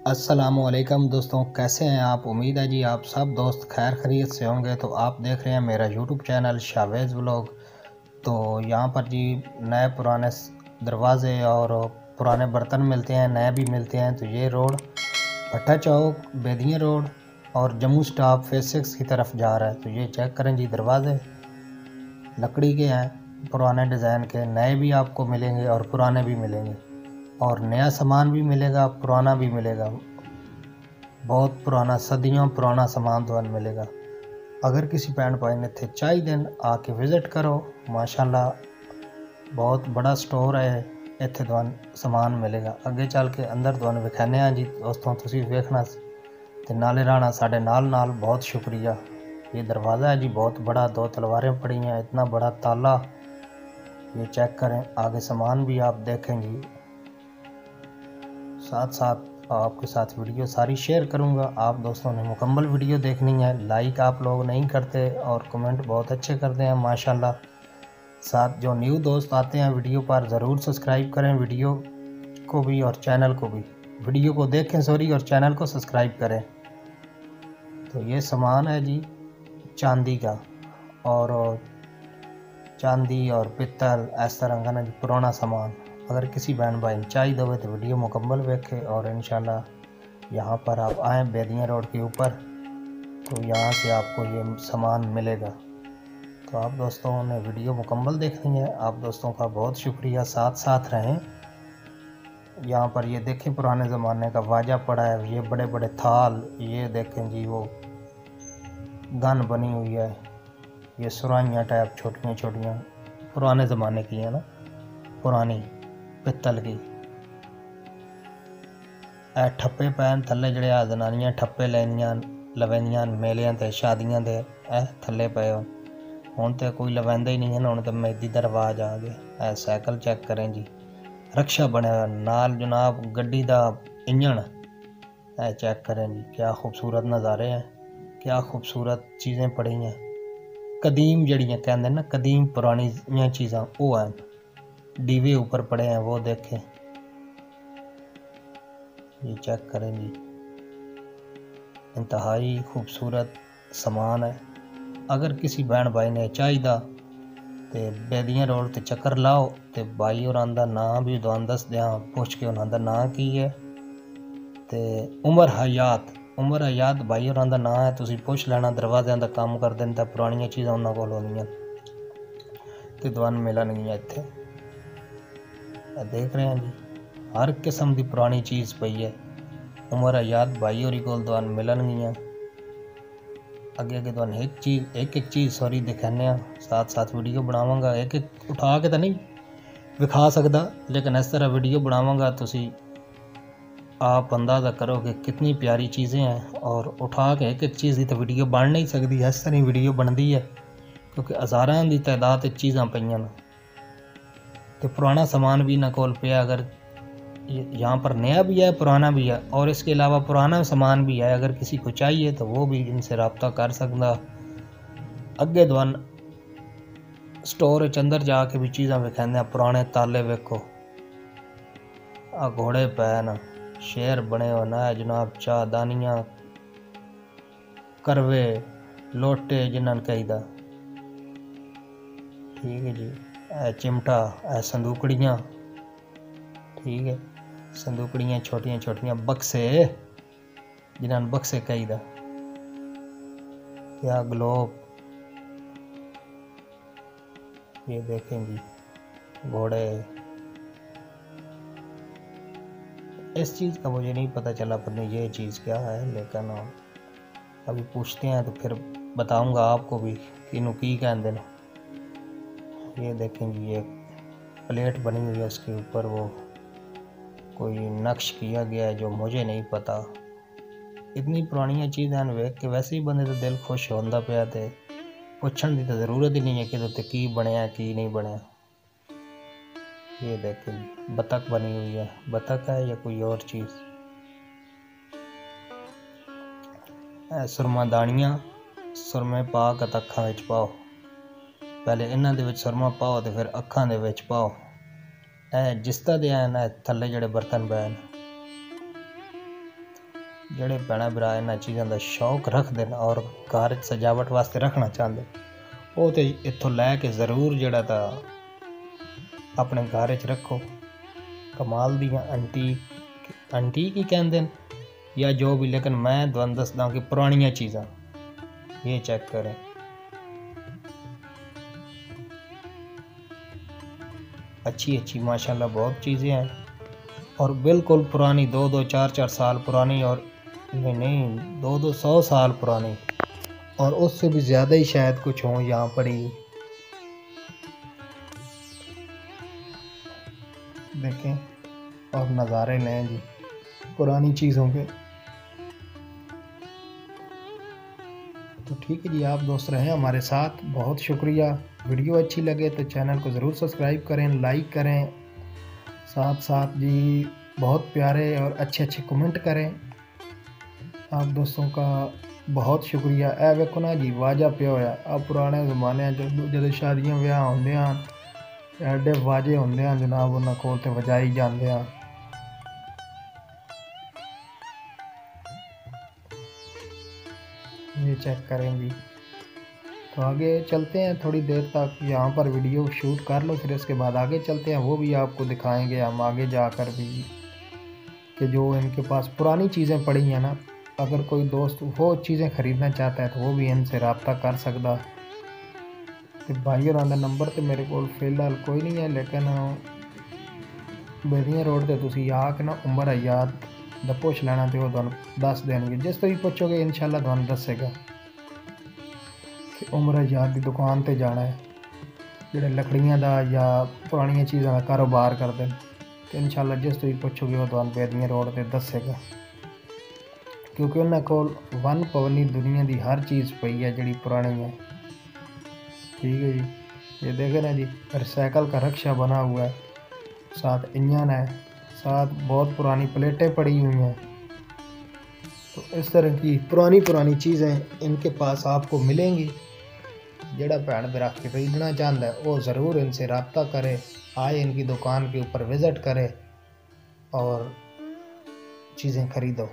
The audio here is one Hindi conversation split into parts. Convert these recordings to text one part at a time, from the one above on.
अस्सलामुअलैकुम दोस्तों, कैसे हैं आप। उम्मीद है जी आप सब दोस्त खैर खैरियत से होंगे। तो आप देख रहे हैं मेरा यूट्यूब चैनल शावेज़ व्लॉग। तो यहाँ पर जी नए पुराने दरवाज़े और पुराने बर्तन मिलते हैं, नए भी मिलते हैं। तो ये रोड भट्टा चौक, बेदिया रोड और जम्मू स्टॉप फेज 6 की तरफ जा रहा है। तो ये चेक करें जी, दरवाज़े लकड़ी के हैं, पुराने डिज़ाइन के। नए भी आपको मिलेंगे और पुराने भी मिलेंगे, और नया सामान भी मिलेगा, पुराना भी मिलेगा। बहुत पुराना, सदियों पुराना सामान ਤੁਹਾਨੂੰ मिलेगा। अगर किसी भैन भाई ने इतने चाहिए आके विज़िट करो। माशाल्लाह बहुत बड़ा स्टोर है, इतने ਤੁਹਾਨੂੰ समान मिलेगा। अगे चल के अंदर ਤੁਹਾਨੂੰ विखाने जी दोस्तों, तुसी वेखना ते नाले रहना साढ़े नाल। बहुत शुक्रिया। ये दरवाज़ा है जी बहुत बड़ा, 2 तलवारें पड़ी हैं, इतना बड़ा ताला। ये चेक करें, आगे सामान भी आप देखेंगी। साथ साथ आपके साथ वीडियो सारी शेयर करूंगा। आप दोस्तों ने मुकम्मल वीडियो देखनी है। लाइक आप लोग नहीं करते और कमेंट बहुत अच्छे करते हैं माशाल्लाह। साथ जो न्यू दोस्त आते हैं वीडियो पर ज़रूर सब्सक्राइब करें, वीडियो को भी और चैनल को भी। वीडियो को देखें सॉरी, और चैनल को सब्सक्राइब करें। तो ये सामान है जी चांदी का, और चांदी और पित्तल इस तरह का ना जी पुराना सामान। अगर किसी बहन भाई चाहिए हो तो वीडियो मुकम्मल देखें, और इंशाल्लाह यहाँ पर आप आएँ बेदिया रोड के ऊपर, तो यहाँ से आपको ये सामान मिलेगा। तो आप दोस्तों ने वीडियो मुकम्मल देखनी है। आप दोस्तों का बहुत शुक्रिया, साथ साथ रहें। यहाँ पर ये देखें पुराने ज़माने का वाजा पड़ा है, ये बड़े बड़े थाल। ये देखें जी वो गन बनी हुई है, ये सुराइयाँ टाइप छोटियाँ छोटियाँ पुराने ज़माने की है ना, पुरानी पित्तल की। ए ठप्पे पैन थल्ले जड़े आ जनानियां ठप्पे लैनियां लवैंदियां मेलियां ते शादियां दे थल्ले पे हुण ते कोई लवैंदा ही नहीं है, हुण ते मेहदी दा रवाज आ गया। ए साइकिल चेक करें जी, रक्षा बने नाल जनाब गड्डी दा इंजन। ए चेक करें जी, क्या खूबसूरत नज़ारे हैं, क्या खूबसूरत चीज़ें पड़ी हैं। कदीम जड़ियाँ कहते हैं ना, कदीम पुरानी चीज़ां वो हैं। डीवे ऊपर पड़े हैं वो देखें। ये चेक करें जी, इंतहाई खूबसूरत सामान है। अगर किसी बहन भाई ने चाहिए तो बेदिया रोड ते चक्कर लाओ, तो भाई होरां दा नाम भी तुहानूं दस दियां, पुछ के उन्हां दा नाम की है। तो उमर हयात भाई होरां दा नाम है, तुसीं पुछ लेना। दरवाज़ियां दा काम करदे न, तां पुरानियां चीज़ां उन्हां कोल होंदियां ते तुहानूं मिलणगियां इत्थे। देख रहे हैं जी, हर किस्म की पुरानी चीज़ पई है। उमर हयात भाई होरी कोल तुहानूं मिलणगियां। अगे अगे तुहानूं एक चीज़ सॉरी दिखाने, साथ साथ वीडियो बनावांगा। एक एक उठा के तो नहीं विखा सकदा, लेकिन इस तरह वीडियो बनावांगा, तुसी आप अंदाज़ा करो कि कितनी प्यारी चीज़ें हैं। और उठा के एक चीज़ की तो वीडियो बन नहीं सकती, इस तरह वीडियो बनती है, क्योंकि हज़ारां की तादाद चीज़ां पईयां न। तो पुराना सामान भी इन्हां कोल पिया। अगर यहाँ पर नया भी है, पुराना भी है, और इसके अलावा पुराना सामान भी है। अगर किसी को चाहिए तो वो भी इनसे रब्ता कर सकता। अगे तुहान स्टोर अंदर जाके भी चीज़ां विखाने। पुराने ताले वेखो, आ घोड़े पैन, शेर बने हो ना जनाब, चाहदानियाँ, करवे, लोटे जिन्होंने कहीदा। ठीक है जी, ए चिमटा, ए संदूकड़ियाँ। ठीक है, संदूकड़ियाँ छोटियाँ छोटियाँ, बक्से जिन्होंने बक्से कहीदा। क्या ग्लोब, ये देखें जी घोड़े। इस चीज़ का मुझे नहीं पता चला, पर ये चीज़ क्या है, लेकिन अभी पूछते हैं तो फिर बताऊंगा आपको भी कि इनू की कहते हैं। ये देखें जी, ये प्लेट बनी हुई है, उसके ऊपर वो कोई नक्श किया गया है जो मुझे नहीं पता। इतनी पुरानियां चीज़ां वेख के वैसे ही बंदे का दिल खुश होंदा पिया, ते पुछण की तो ज़रूरत ही नहीं है कि तो की बनया की नहीं बनया। ये देखें बतख बनी हुई है, बतख है या कोई और चीज़। सुरमादानियाँ, सुरमे पा के अखां विच पाओ। पहले इन्हां दे विच सुरमा पाओ तो फिर अखां दे विच पाओ। जिसता दे हैं थल्ले जड़े बर्तन पे हैं, ਜਿਹੜੇ ਭੈਣਾਂ ਭਰਾ ਇਹਨਾਂ ਚੀਜ਼ਾਂ ਦਾ ਸ਼ੌਕ ਰੱਖਦੇ ਨੇ ਔਰ ਘਰ 'ਚ ਸਜਾਵਟ ਵਾਸਤੇ ਰੱਖਣਾ ਚਾਹੁੰਦੇ ਉਹ ਤੇ ਇੱਥੋਂ ਲੈ ਕੇ ਜ਼ਰੂਰ ਜਿਹੜਾ ਤਾਂ ਆਪਣੇ ਘਰ 'ਚ ਰੱਖੋ। कमाल दियाँ अंटीक ही कहते हैं या जो भी, लेकिन मैं तुहानू दसदा कि पुरानियाँ चीज़ां ये चेक करें। अच्छी माशाल्लाह बहुत चीज़ें हैं और बिल्कुल पुरानी 2-2 4-4 साल पुरानी, और नहीं 2-2 100 साल पुरानी, और उससे भी ज़्यादा ही शायद कुछ हों यहाँ पड़ी। देखें और नज़ारे लें जी पुरानी चीज़ों के। तो ठीक है जी, आप दोस्त रहें हमारे साथ, बहुत शुक्रिया। वीडियो अच्छी लगे तो चैनल को ज़रूर सब्सक्राइब करें, लाइक करें, साथ साथ जी बहुत प्यारे और अच्छे कमेंट करें। आप दोस्तों का बहुत शुक्रिया। ए वेखो ना जी वाजा पे होया आ पुराने ज़माने जो शादियां ब्याह होंदे हैं एडे वाजे होंदे हैं जनाब, उन्होंने कोल ते वजाई जाते हैं। ये चेक करें जी। तो आगे चलते हैं, थोड़ी देर तक यहाँ पर वीडियो शूट कर लो, फिर इसके बाद आगे चलते हैं, वो भी आपको दिखाएंगे हम आगे जाकर भी कि जो इनके पास पुरानी चीज़ें पड़ी हैं ना, अगर कोई दोस्त वो चीज़ें ख़रीदना चाहता है तो वो भी इनसे रब्ता कर सकता। तो भाई और नंबर तो मेरे को फिलहाल कोई नहीं है, लेकिन बेदियां रोड से तुसी आके ना उमर हयात दा पुछ लेना तो वो तुहानू दस देंगे। जिस तो भी पुछोगे इंशाल्लाह तुहानू दसेगा कि उमर हयात की दुकान पर जाना है, जोड़े लकड़ियां दा या पुरानियां चीज़ों का कारोबार करते हैं। तो इंशाल्लाह जिस तो भी पुछोगे वो तुहानू बेदियां रोड पर दसेगा, क्योंकि उन्होंने कोल वन पवनी दुनिया की हर चीज़ पई है जी पुरानी है। ठीक है जी, ये देखें ना जी रिसाइकल का रक्षा बना हुआ है, साथ इंजन है, साथ बहुत पुरानी प्लेटें पड़ी हुई हैं। तो इस तरह की पुरानी चीज़ें इनके पास आपको मिलेंगी। जेड़ा भैन भरा खरीदना चाहता है वो ज़रूर इनसे रब्ता करे, आए इनकी दुकान के ऊपर विज़िट करे और चीज़ें खरीदो।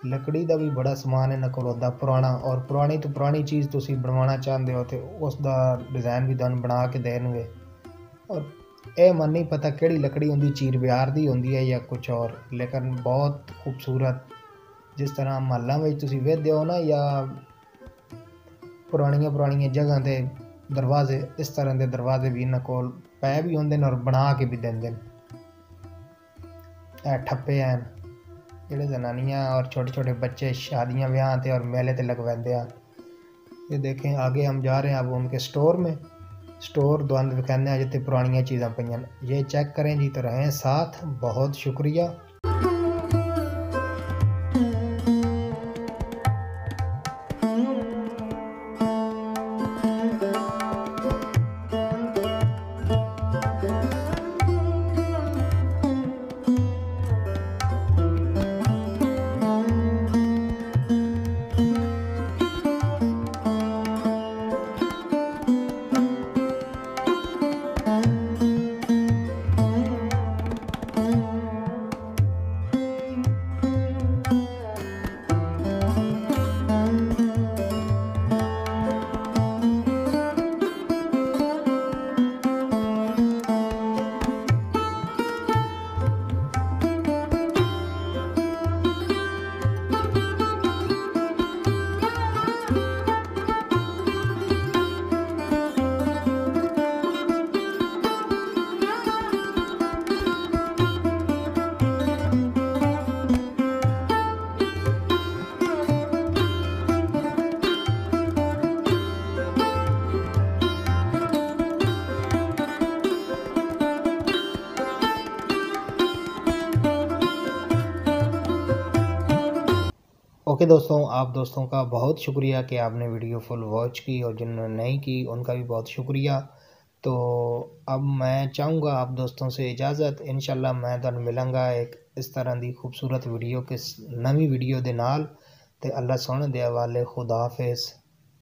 लकड़ी का भी बड़ा समान इन्होंने कोल होंदा पुराना, और पुरानी तो पुरानी चीज़ तुसी बनवाना चाहते हो तो उसका डिज़ाइन भी तुहानू बना के देंगे। और यह मन नहीं पता किहड़ी लकड़ी होंदी, चीर बिहार दी होंदी है या कुछ और, लेकिन बहुत खूबसूरत। जिस तरह महलों में तुसी वेखदे हो ना, या पुरानियां जगह ते दरवाजे, इस तरह के दरवाजे भी इन्होंने कोल पै भी होंदे और बना के भी देंदे। ठप्पे हैं ਜਿਹੜੇ जनानियाँ और छोटे छोटे बच्चे शादियां ब्याह थे और मेले ते लगवाते हैं। ये देखें आगे हम जा रहे हैं अब उनके स्टोर में। स्टोर दुकान दिखाने हैं जितने पुरानियाँ चीज़ें पई, ये चेक करें जी। तो रहें साथ, बहुत शुक्रिया। ओके दोस्तों, आप दोस्तों का बहुत शुक्रिया कि आपने वीडियो फुल वॉच की, और जिन्होंने नहीं की उनका भी बहुत शुक्रिया। तो अब मैं चाहूँगा आप दोस्तों से इजाज़त। इंशाल्लाह मैं तुहानू मिलांगा एक इस तरह की खूबसूरत वीडियो के नवी वीडियो दे नाल। ते अल्लाह सोहने दे हवाले, खुदा हाफिज़।